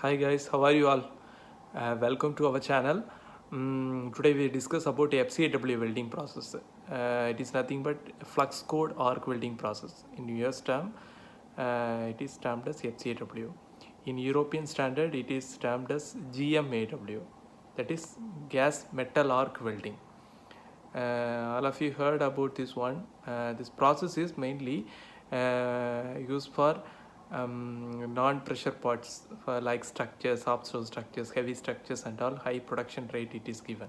Hi guys, how are you all? Welcome to our channel. Today we discuss about Fcaw welding process. It is nothing but Fluxcored arc welding process. In US term, it is termed as Fcaw. In European standard, it is termed as Gmaw. That is gas metal arc welding. All of you heard about this one. This process is mainly used for non-pressure parts for like structures, offshore structures, heavy structures and all. High production rate it is given.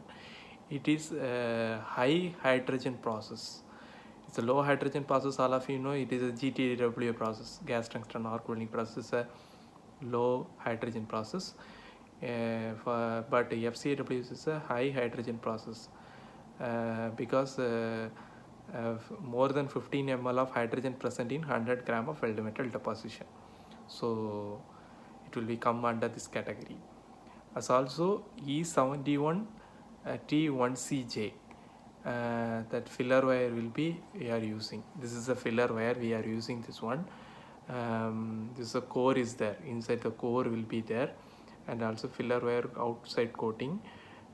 It is a high hydrogen process. It's a low hydrogen process. All of you know it is a GTW process, gas tungsten arc welding process, a low hydrogen process. But FCAW is a high hydrogen process because more than 15 ml of hydrogen present in 100 gram of weld metal deposition. So it will be come under this category. As also E71 T1CJ, that filler wire will be we are using. This is a filler wire we are using this one. This is a core is there. Inside the core will be there, and also filler wire outside coating.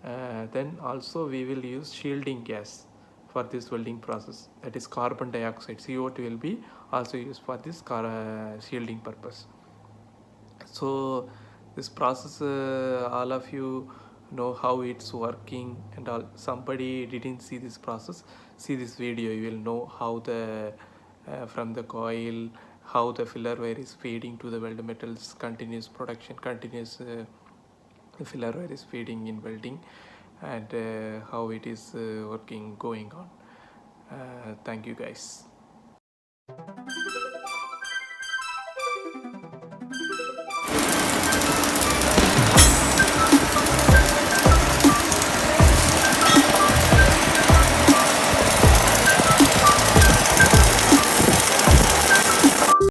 Then also we will use shielding gas for this welding process, that is carbon dioxide. CO2 will be also used for this shielding purpose. So this process all of you know how it's working and all. Somebody didn't see this process, see this video, you will know how the from the coil how the filler wire is feeding to the weld metals, continuous production, continuous filler wire is feeding in welding, and how it is working going on. Thank you guys.